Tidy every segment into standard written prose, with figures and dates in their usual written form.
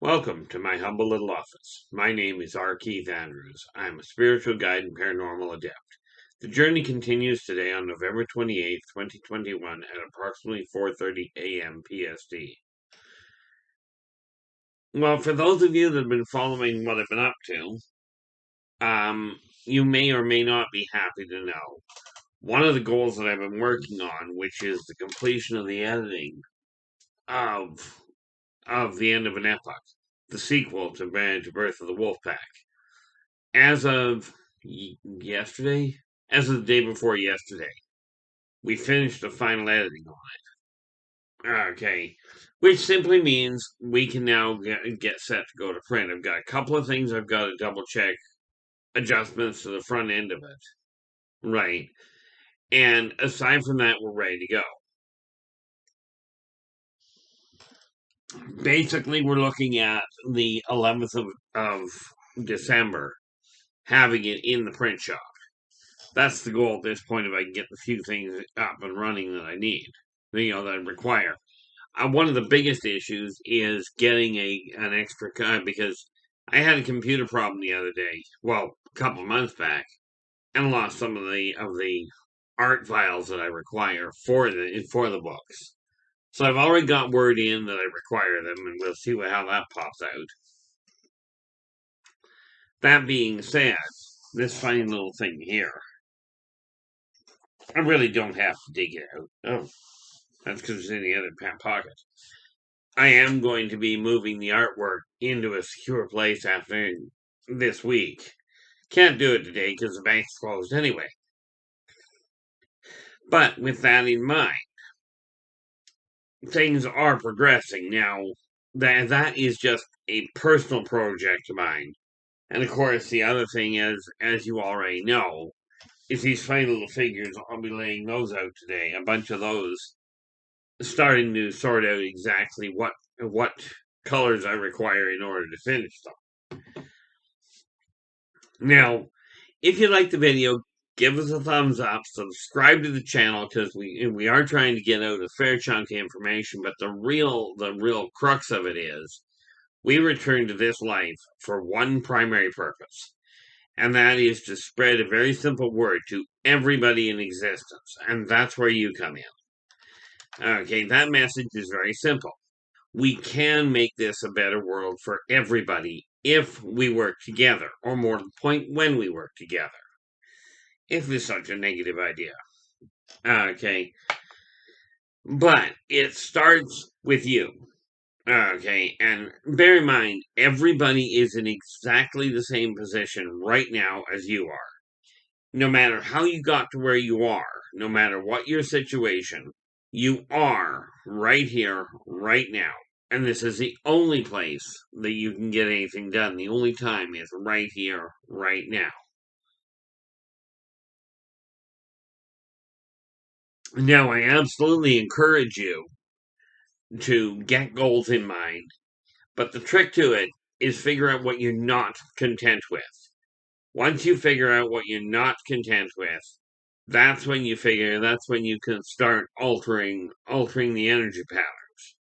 Welcome to my humble little office. My name is R. Keith Andrews. I am a spiritual guide and paranormal adept. The journey continues today on November 28th, 2021 at approximately 4:30 a.m. PST. Well, for those of you that have been following what I've been up to, you may or may not be happy to know one of the goals that I've been working on, which is the completion of the editing of the end of an epoch, the sequel to Birth of the Wolfpack. As of yesterday, as of the day before yesterday, we finished the final editing on it. Okay, which simply means we can now get set to go to print. I've got a couple of things I've got to double check adjustments to the front end of it. Right. And aside from that, we're ready to go. Basically, we're looking at the 11th of December, having it in the print shop. That's the goal at this point if I can get the few things up and running that I need, that I require. One of the biggest issues is getting an extra card because I had a computer problem the other day, well, a couple of months back, and lost some of the art files that I require for the books. So I've already got word in that I require them, and we'll see how that pops out. That being said, this funny little thing here, I really don't have to dig it out. Oh, that's because it's in the other pocket. I am going to be moving the artwork into a secure place after this week. Can't do it today because the bank's closed anyway. But with that in mind, things are progressing. Now, that is just a personal project of mine. And of course, the other thing is, as you already know, is these funny little figures. I'll be laying those out today. A bunch of those, starting to sort out exactly what colors I require in order to finish them. Now, if you like the video, give us a thumbs up, subscribe to the channel because we are trying to get out a fair chunk of information, but the real crux of it is we return to this life for one primary purpose, and that is to spread a very simple word to everybody in existence, and that's where you come in. Okay, that message is very simple. We can make this a better world for everybody if we work together, or more to the point, when we work together. If it's such a negative idea. Okay. But it starts with you. Okay. And bear in mind, everybody is in exactly the same position right now as you are. No matter how you got to where you are, no matter what your situation, you are right here, right now. And this is the only place that you can get anything done. The only time is right here, right now. Now, I absolutely encourage you to get goals in mind, but the trick to it is figure out what you're not content with. Once you figure out what you're not content with, that's when you can start altering the energy patterns.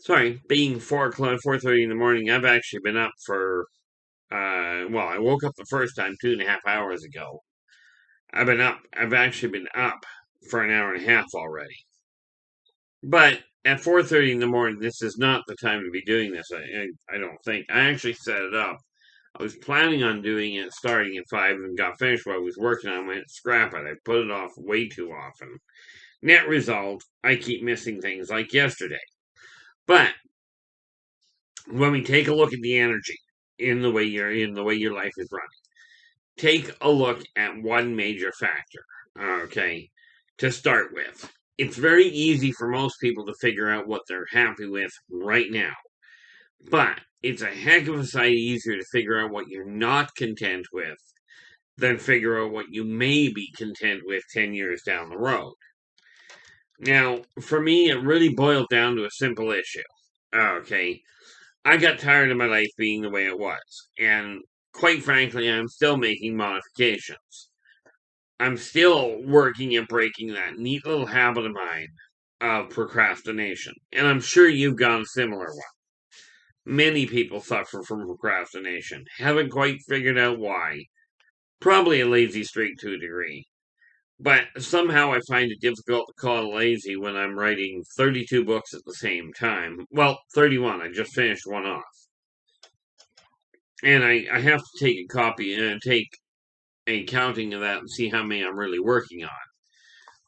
Sorry, being 4:30 in the morning, I've actually been up for I woke up the first time 2.5 hours ago. I've actually been up for an hour and a half already. But at 4:30 in the morning, this is not the time to be doing this. I don't think. I actually set it up. I was planning on doing it starting at 5 and got finished what I was working on. I went, scrap it. I put it off way too often. Net result, I keep missing things like yesterday. But when we take a look at the energy in the way your life is running, take a look at one major factor. Okay, to start with. It's very easy for most people to figure out what they're happy with right now. But it's a heck of a sight easier to figure out what you're not content with than figure out what you may be content with 10 years down the road. Now, for me, it really boiled down to a simple issue. Okay, I got tired of my life being the way it was. And quite frankly, I'm still making modifications. I'm still working at breaking that neat little habit of mine of procrastination. And I'm sure you've got a similar one. Many people suffer from procrastination, haven't quite figured out why. Probably a lazy streak to a degree. But somehow I find it difficult to call it lazy when I'm writing 32 books at the same time. Well, 31. I just finished one off. And I have to take a copy and take a counting of that and see how many I'm really working on.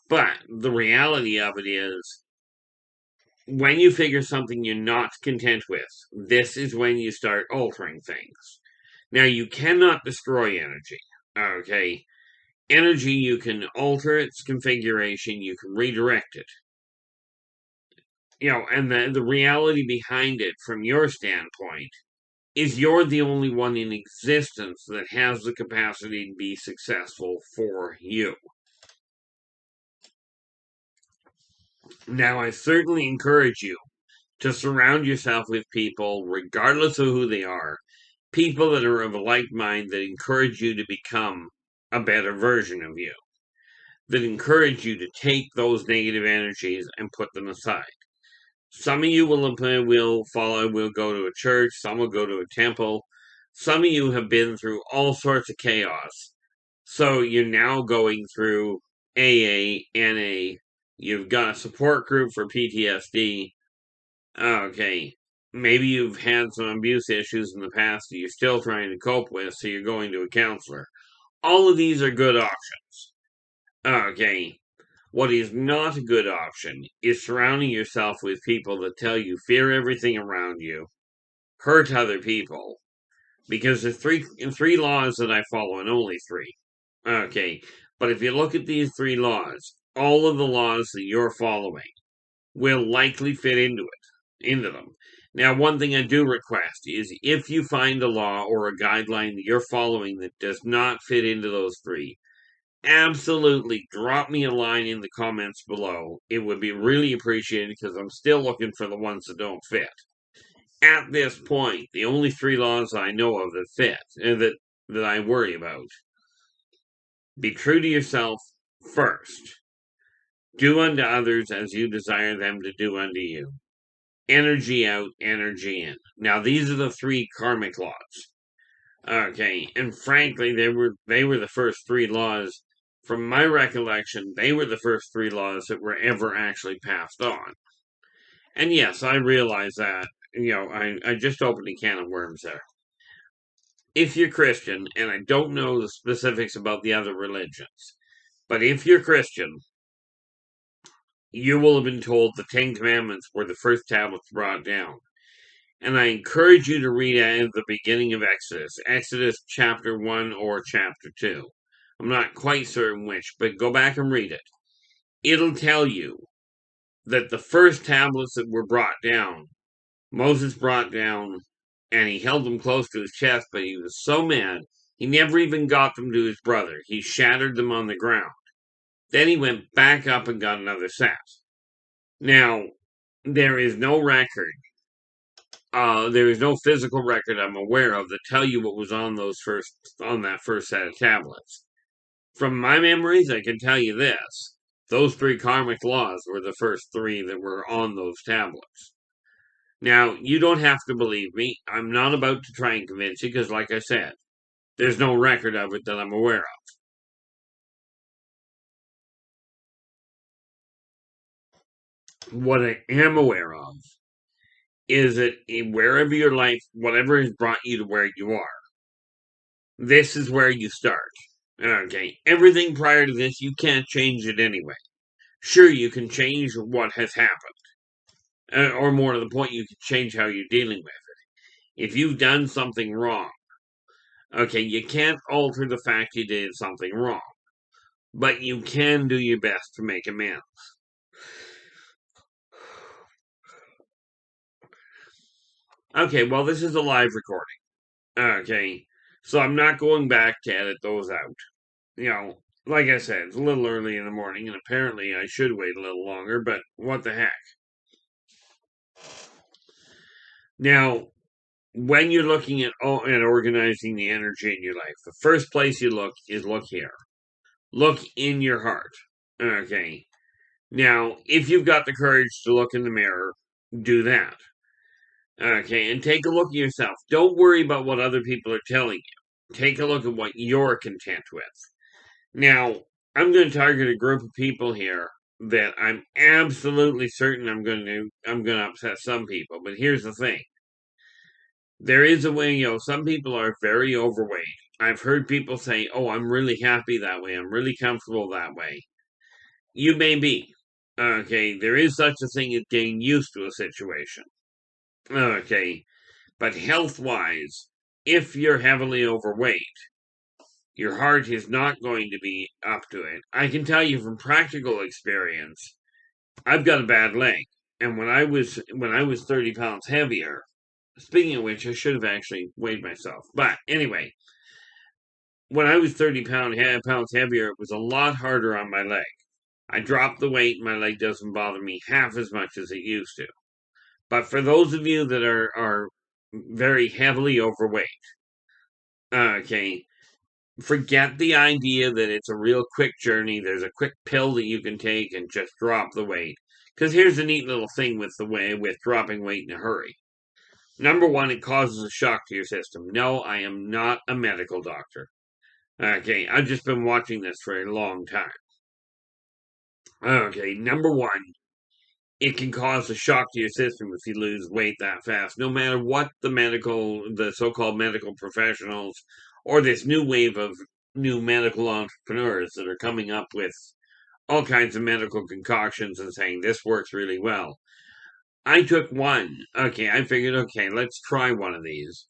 But the reality of it is, when you figure something you're not content with, this is when you start altering things. Now, you cannot destroy energy, okay? Energy, you can alter its configuration, you can redirect it. And the reality behind it, from your standpoint, is you're the only one in existence that has the capacity to be successful for you. Now, I certainly encourage you to surround yourself with people, regardless of who they are, people that are of a like mind that encourage you to become a better version of you, that encourage you to take those negative energies and put them aside. Some of you will go to a church, some will go to a temple. Some of you have been through all sorts of chaos. So you're now going through AA, NA, you've got a support group for PTSD. Okay, maybe you've had some abuse issues in the past that you're still trying to cope with, so you're going to a counselor. All of these are good options. Okay, what is not a good option is surrounding yourself with people that tell you fear everything around you, hurt other people, because there's three laws that I follow, and only three. Okay, but if you look at these three laws, all of the laws that you're following will likely fit into them. Now, one thing I do request is, if you find a law or a guideline that you're following that does not fit into those three, absolutely drop me a line in the comments below. It would be really appreciated, because I'm still looking for the ones that don't fit. At this point, the only three laws I know of that fit, and that I worry about: be true to yourself first. Do unto others as you desire them to do unto you. Energy out, energy in. Now, these are the three karmic laws. Okay, and frankly, they were the first three laws. From my recollection, they were the first three laws that were ever actually passed on. And yes, I realize that. I just opened a can of worms there. If you're Christian, and I don't know the specifics about the other religions, but if you're Christian, you will have been told the Ten Commandments were the first tablets brought down. And I encourage you to read at the beginning of Exodus chapter 1 or chapter 2. I'm not quite certain which, but go back and read it. It'll tell you that the first tablets that were brought down, Moses brought down, and he held them close to his chest, but he was so mad, he never even got them to his brother. He shattered them on the ground. Then he went back up and got another set. Now, there is no record. There is no physical record I'm aware of that tell you what was on that first set of tablets. From my memories, I can tell you this: those three karmic laws were the first three that were on those tablets. Now, you don't have to believe me. I'm not about to try and convince you, because, like I said, there's no record of it that I'm aware of. What I am aware of is that wherever your life, whatever has brought you to where you are, this is where you start. Okay, everything prior to this, you can't change it anyway. Sure, you can change what has happened, or more to the point, you can change how you're dealing with it. If you've done something wrong, okay, you can't alter the fact you did something wrong, but you can do your best to make amends. Okay, well, this is a live recording. Okay, so I'm not going back to edit those out. Like I said, it's a little early in the morning, and apparently I should wait a little longer, but what the heck. Now, when you're looking at organizing the energy in your life, the first place you look is look here. Look in your heart. Okay. Now, if you've got the courage to look in the mirror, do that. Okay, and take a look at yourself. Don't worry about what other people are telling you. Take a look at what you're content with. Now, I'm going to target a group of people here that I'm absolutely certain I'm going to upset some people, but here's the thing. There is a way, some people are very overweight. I've heard people say, "Oh, I'm really happy that way. I'm really comfortable that way." You may be. Okay, there is such a thing as getting used to a situation. Okay, but health-wise, if you're heavily overweight, your heart is not going to be up to it. I can tell you from practical experience, I've got a bad leg. And when I was 30 pounds heavier, speaking of which, I should have actually weighed myself. But anyway, when I was 30 pounds heavier, it was a lot harder on my leg. I dropped the weight, my leg doesn't bother me half as much as it used to. But for those of you that are very heavily overweight, okay, forget the idea that it's a real quick journey. There's a quick pill that you can take and just drop the weight. Because here's a neat little thing with dropping weight in a hurry. Number one, it causes a shock to your system. No, I am not a medical doctor. Okay, I've just been watching this for a long time. Okay, number one, it can cause a shock to your system if you lose weight that fast. No matter what the so-called medical professionals, or this new wave of new medical entrepreneurs that are coming up with all kinds of medical concoctions and saying this works really well. I took one. Okay, I figured, okay, let's try one of these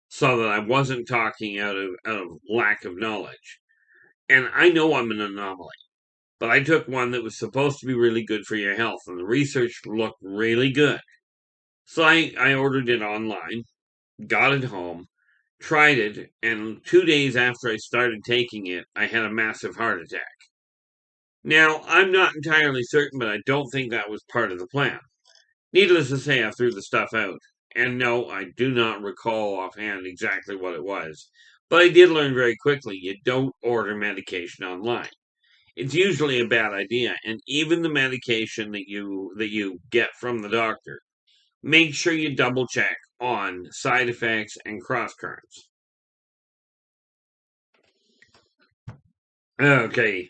so that I wasn't talking out of lack of knowledge. And I know I'm an anomaly, but I took one that was supposed to be really good for your health, and the research looked really good. So I ordered it online, got it home, tried it, and 2 days after I started taking it, I had a massive heart attack. Now, I'm not entirely certain, but I don't think that was part of the plan. Needless to say, I threw the stuff out. And no, I do not recall offhand exactly what it was. But I did learn very quickly you don't order medication online. It's usually a bad idea, and even the medication that you get from the doctor, make sure you double check on side effects and cross currents. Okay,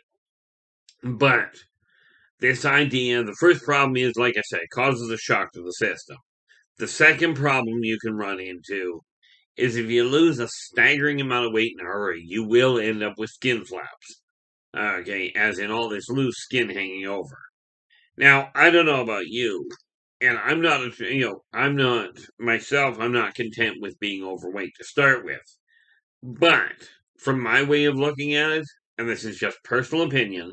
but this idea, the first problem is, like I said, it causes a shock to the system. The second problem you can run into is if you lose a staggering amount of weight in a hurry, you will end up with skin flaps. Okay, as in all this loose skin hanging over. Now, I don't know about you, and I'm not myself, I'm not content with being overweight to start with. But from my way of looking at it, and this is just personal opinion,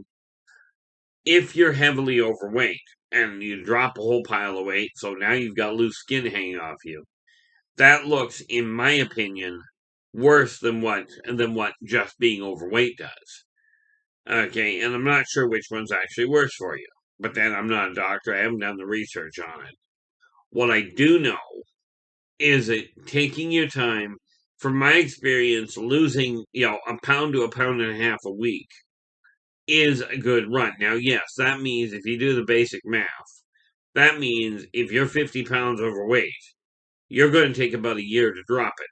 if you're heavily overweight and you drop a whole pile of weight, so now you've got loose skin hanging off you, that looks, in my opinion, worse than what just being overweight does. Okay, and I'm not sure which one's actually worse for you. But then I'm not a doctor, I haven't done the research on it. What I do know is that taking your time, from my experience, losing, a pound to a pound and a half a week is a good run. Now, yes, that means if you do the basic math, that means if you're 50 pounds overweight, you're going to take about a year to drop it.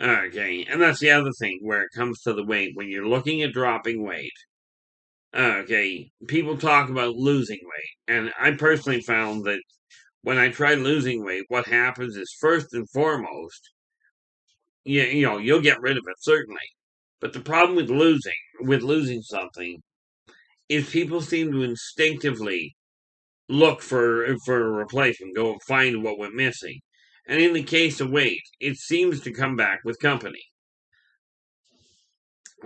Okay, and that's the other thing where it comes to the weight. When you're looking at dropping weight, okay, people talk about losing weight, and I personally found that when I tried losing weight, what happens is first and foremost, you'll get rid of it certainly. But the problem with losing something is people seem to instinctively look for a replacement, go and find what went missing. And in the case of weight, it seems to come back with company.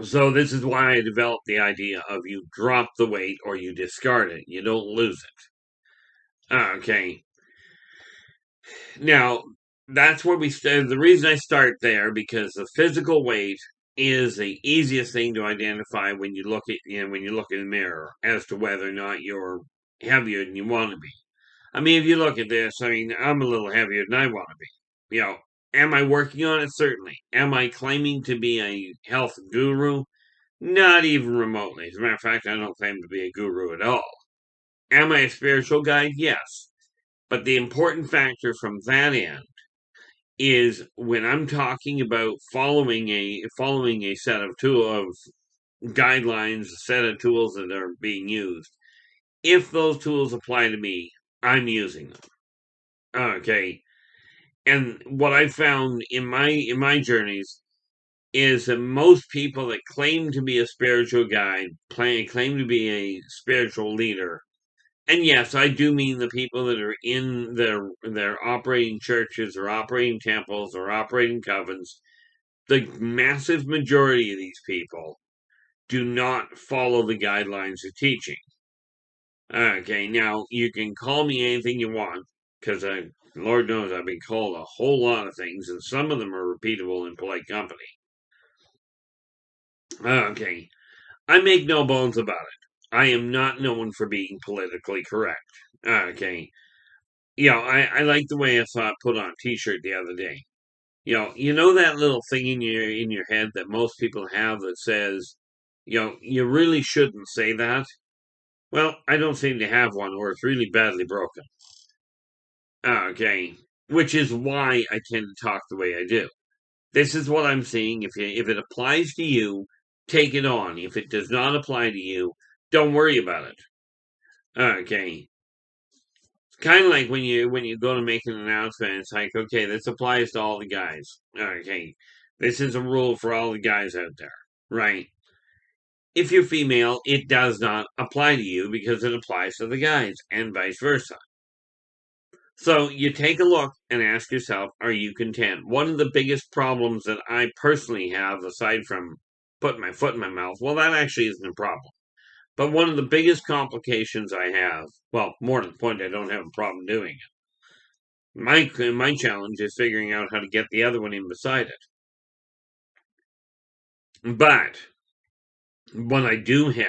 So this is why I developed the idea of you drop the weight or you discard it. You don't lose it. Okay. Now, that's where we start. The reason I start there because the physical weight is the easiest thing to identify when you look in the mirror as to whether or not you're heavier than you want to be. I mean, if you look at this, I mean, I'm a little heavier than I want to be. Am I working on it? Certainly. Am I claiming to be a health guru? Not even remotely. As a matter of fact, I don't claim to be a guru at all. Am I a spiritual guide? Yes. But the important factor from that end is when I'm talking about following a set of guidelines, a set of tools that are being used. If those tools apply to me, I'm using them. Okay. And what I found in my journeys is that most people that claim to be a spiritual guide, claim to be a spiritual leader, and yes, I do mean the people that are in their operating churches or operating temples or operating covens. The massive majority of these people do not follow the guidelines of teaching. Okay, now you can call me anything you want, because Lord knows I've been called a whole lot of things, and some of them are repeatable in polite company. Okay, I make no bones about it. I am not known for being politically correct. Okay, I like the way I saw it put on a T-shirt the other day. You know that little thing in your head that most people have that says, you really shouldn't say that. Well, I don't seem to have one, or it's really badly broken. Okay, which is why I tend to talk the way I do. This is what I'm seeing. If it applies to you, take it on. If it does not apply to you, don't worry about it. Okay. It's kind of like when you go to make an announcement, it's like, okay, this applies to all the guys. Okay. This is a rule for all the guys out there. Right. If you're female, it does not apply to you because it applies to the guys and vice versa. So you take a look and ask yourself, are you content? One of the biggest problems that I personally have, aside from putting my foot in my mouth, well, that actually isn't a problem. But one of the biggest complications I have, well, more to the point, I don't have a problem doing it. My challenge is figuring out how to get the other one in beside it. But what I do have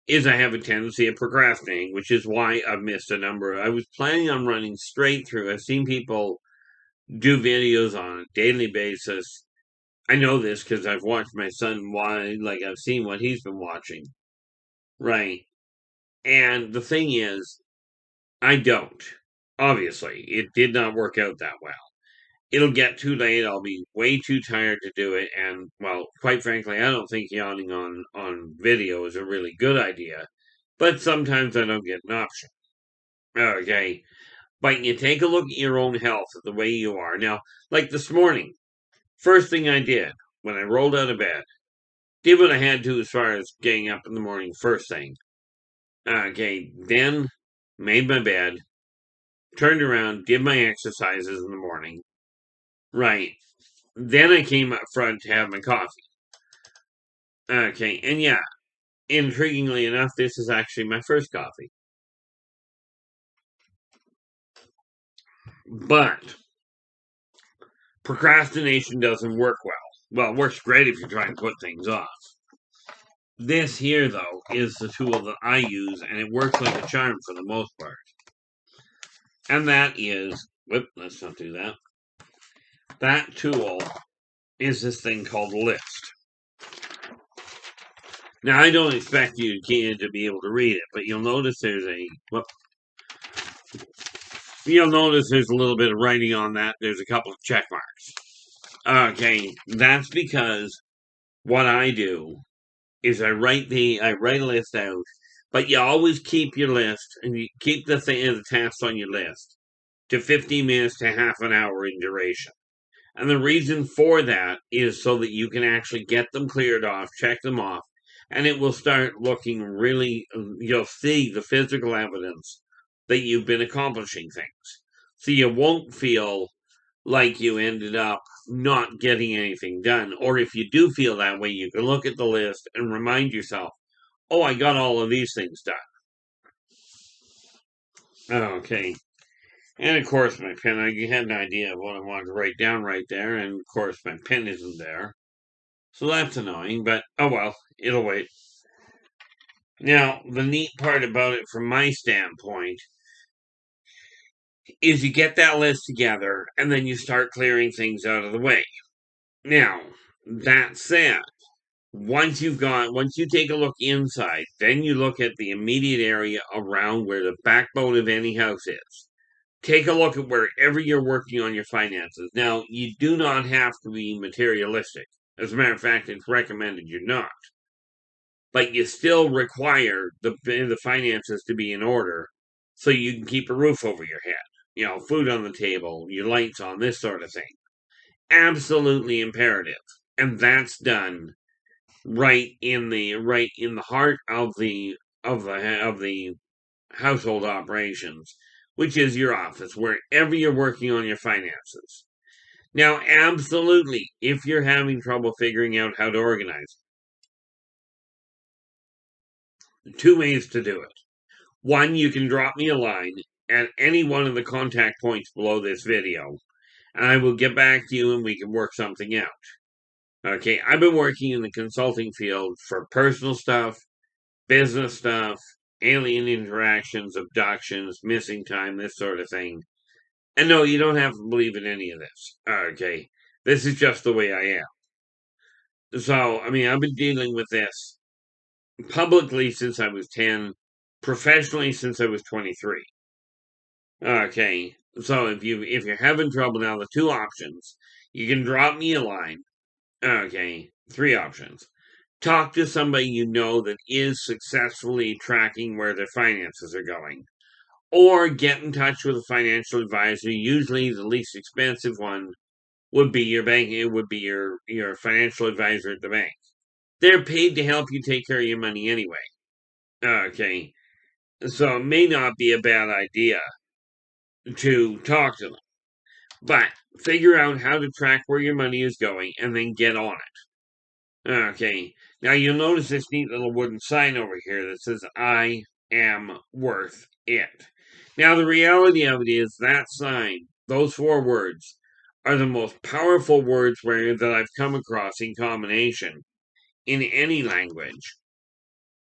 is I have a tendency of procrastinating, which is why I've missed a number. I was planning on running straight through. I've seen people do videos on a daily basis. I know this because I've watched my son like I've seen what he's been watching. Right. And the thing is, I don't. Obviously, it did not work out that well. It'll get too late. I'll be way too tired to do it. And, well, quite frankly, I don't think yawning on video is a really good idea. But sometimes I don't get an option. Okay. But you take a look at your own health, the way you are. Now, like this morning, first thing I did when I rolled out of bed, did what I had to as far as getting up in the morning, first thing. Okay, then made my bed, turned around, did my exercises in the morning. Right. Then I came up front to have my coffee. Okay, and yeah, intriguingly enough, this is actually my first coffee. But procrastination doesn't work well. Well, it works great if you're trying to put things off. This here, though, is the tool that I use, and it works like a charm for the most part. And that is, let's not do that. That tool is this thing called list. Now, I don't expect you to be able to read it, but you'll notice you'll notice there's a little bit of writing on that. There's a couple of check marks. Okay, that's because what I do is I write a list out, but you always keep your list and you keep the tasks on your list to 15 minutes to half an hour in duration. And the reason for that is so that you can actually get them cleared off, check them off, and it will start looking really, you'll see the physical evidence that you've been accomplishing things. So you won't feel like you ended up not getting anything done. Or if you do feel that way, you can look at the list and remind yourself, oh, I got all of these things done. Okay. And of course, my pen, I had an idea of what I wanted to write down right there, and of course, my pen isn't there. So that's annoying, but oh well, it'll wait. Now, the neat part about it from my standpoint is you get that list together and then you start clearing things out of the way. Now, that said, Once you take a look inside, then you look at the immediate area around where the backbone of any house is. Take a look at wherever you're working on your finances. Now, you do not have to be materialistic. As a matter of fact, it's recommended you're not. But you still require the finances to be in order so you can keep a roof over your head. Food on the table, your lights on, this sort of thing. Absolutely imperative. And that's done right in the heart of the household operations, which is your office, wherever you're working on your finances. Now, absolutely, if you're having trouble figuring out how to organize, two ways to do it. One, you can drop me a line at any one of the contact points below this video, and I will get back to you and we can work something out. Okay, I've been working in the consulting field for personal stuff, business stuff, alien interactions, abductions, missing time, this sort of thing. And no, you don't have to believe in any of this. Okay, this is just the way I am. So, I mean, I've been dealing with this publicly since I was 10, professionally since I was 23. Okay, so if you're having trouble now, the two options, you can drop me a line. Okay, three options. Talk to somebody you know that is successfully tracking where their finances are going, or get in touch with a financial advisor. Usually, the least expensive one would be your bank. It would be your financial advisor at the bank. They're paid to help you take care of your money anyway. Okay, so it may not be a bad idea to talk to them, but figure out how to track where your money is going and then get on it. Okay, now you'll notice this neat little wooden sign over here that says "I am worth it." Now the reality of it is that sign, those four words, are the most powerful words that I've come across in combination in any language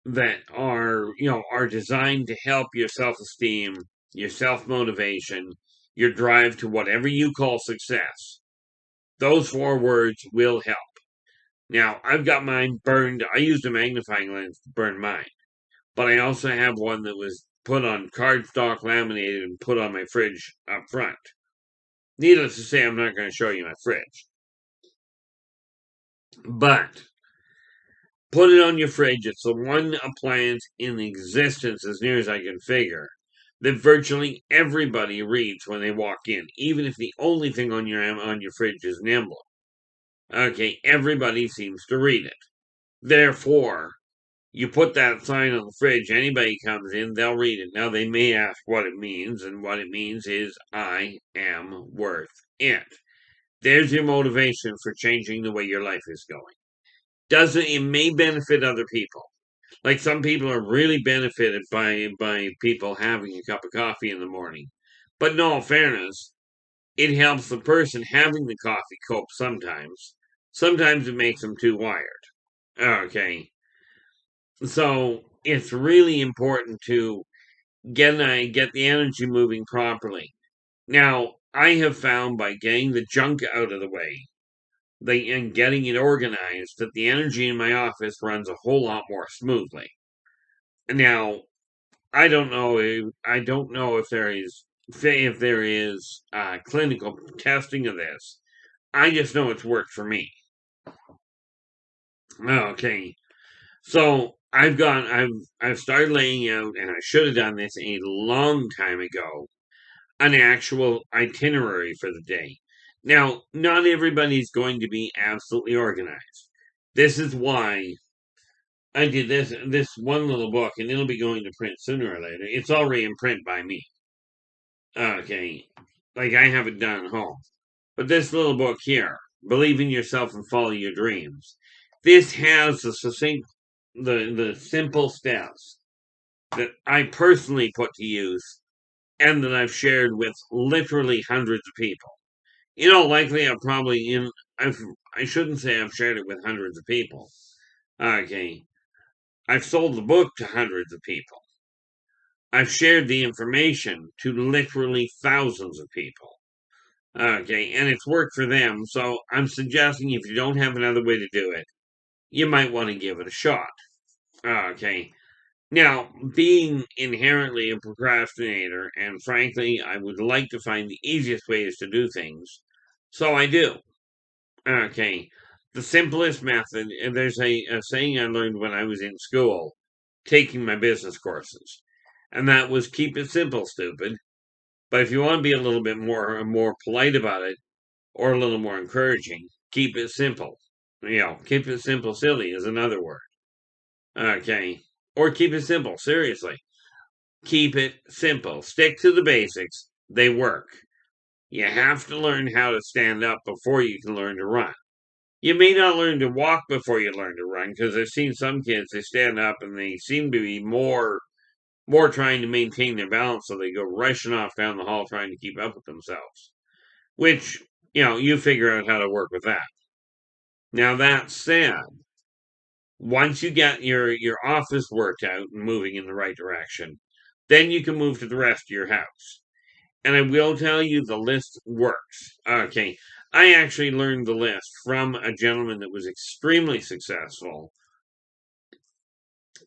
that are designed to help your self-esteem, your self-motivation, your drive to whatever you call success. Those four words will help. Now, I've got mine burned. I used a magnifying lens to burn mine, but I also have one that was put on cardstock laminated and put on my fridge up front. Needless to say, I'm not going to show you my fridge. But put it on your fridge. It's the one appliance in existence, as near as I can figure, that virtually everybody reads when they walk in, even if the only thing on your fridge is an emblem. Okay, everybody seems to read it. Therefore, you put that sign on the fridge, anybody comes in, they'll read it. Now, they may ask what it means, and what it means is, I am worth it. There's your motivation for changing the way your life is going. It may benefit other people. Like some people are really benefited by people having a cup of coffee in the morning. But in all fairness, it helps the person having the coffee cope sometimes. Sometimes it makes them too wired. Okay. So it's really important to get the energy moving properly. Now, I have found by getting the junk out of the way and getting it organized that the energy in my office runs a whole lot more smoothly. Now, I don't know if there is clinical testing of this. I just know it's worked for me. Okay, so I've started laying out, and I should have done this a long time ago, an actual itinerary for the day. Now, not everybody's going to be absolutely organized. This is why I did this one little book, and it'll be going to print sooner or later. It's already in print by me. Okay, like I have it done at home. But this little book here, Believe in Yourself and Follow Your Dreams, this has the simple steps that I personally put to use and that I've shared with literally hundreds of people. In all likelihood, I shouldn't say I've shared it with hundreds of people. Okay, I've sold the book to hundreds of people. I've shared the information to literally thousands of people. Okay, and it's worked for them. So I'm suggesting if you don't have another way to do it, you might want to give it a shot. Okay. Now, being inherently a procrastinator, and frankly, I would like to find the easiest ways to do things, so I do. Okay. The simplest method, and there's a saying I learned when I was in school, taking my business courses, and that was keep it simple, stupid. But if you want to be a little bit more polite about it, or a little more encouraging, keep it simple. Keep it simple, silly is another word. Okay. Or keep it simple, seriously. Keep it simple. Stick to the basics. They work. You have to learn how to stand up before you can learn to run. You may not learn to walk before you learn to run, because I've seen some kids, they stand up and they seem to be more trying to maintain their balance, so they go rushing off down the hall trying to keep up with themselves. Which, you figure out how to work with that. Now that said, once you get your office worked out and moving in the right direction, then you can move to the rest of your house. And I will tell you, the list works. Okay. I actually learned the list from a gentleman that was extremely successful.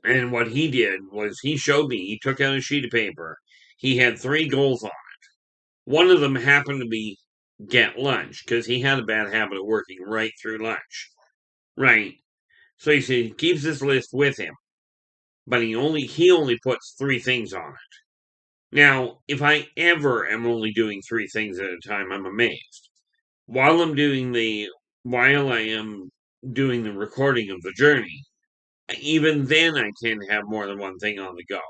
And what he did was he showed me, he took out a sheet of paper. He had 3 goals on it. One of them happened to be get lunch, because he had a bad habit of working right through lunch. Right. So he said he keeps this list with him, but he only puts 3 things on it. Now, if I ever am only doing 3 things at a time, I'm amazed. While I am doing the recording of the journey, even then I tend to have more than one thing on the go.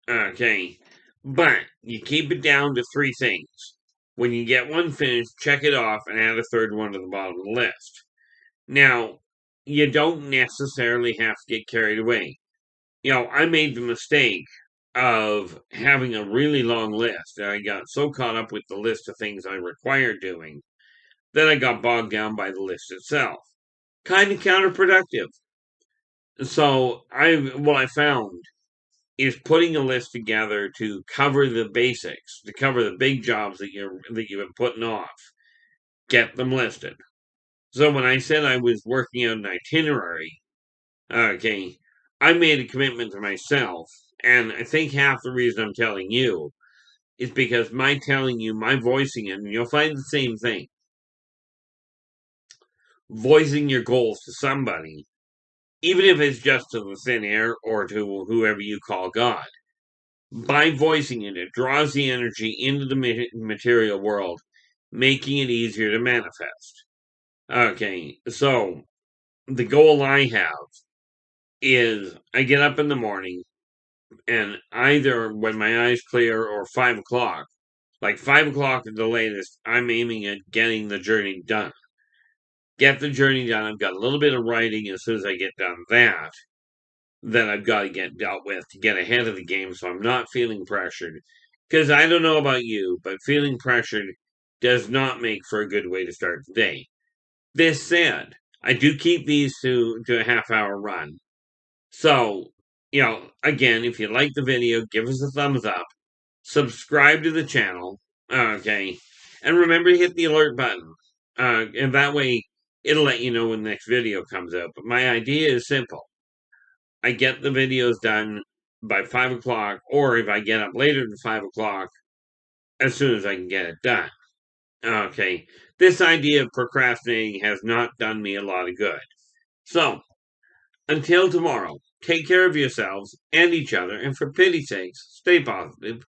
Okay. But you keep it down to 3 things. When you get one finished, check it off and add a third one to the bottom of the list. Now, you don't necessarily have to get carried away. I made the mistake of having a really long list, and I got so caught up with the list of things I required doing that I got bogged down by the list itself. Kind of counterproductive. So what I found is putting a list together to cover the basics, to cover the big jobs that you've been putting off. Get them listed. So when I said I was working out an itinerary, okay, I made a commitment to myself, and I think half the reason I'm telling you is because my telling you, my voicing it, and you'll find the same thing. Voicing your goals to somebody, even if it's just to the thin air or to whoever you call God, by voicing it, it draws the energy into the material world, making it easier to manifest. Okay, so the goal I have is I get up in the morning, and either when my eyes clear or 5 o'clock, like 5 o'clock at the latest, I'm aiming at getting the journey done. Get the journey done. I've got a little bit of writing as soon as I get done that I've got to get dealt with to get ahead of the game, so I'm not feeling pressured. Because I don't know about you, but feeling pressured does not make for a good way to start the day. This said, I do keep these to a half-hour run. So, again, if you like the video, give us a thumbs up. Subscribe to the channel. Okay. And remember to hit the alert button. And that way, it'll let you know when the next video comes out. But my idea is simple. I get the videos done by 5 o'clock, or if I get up later than 5 o'clock, as soon as I can get it done. Okay. This idea of procrastinating has not done me a lot of good. So, until tomorrow, take care of yourselves and each other, and for pity's sakes, stay positive.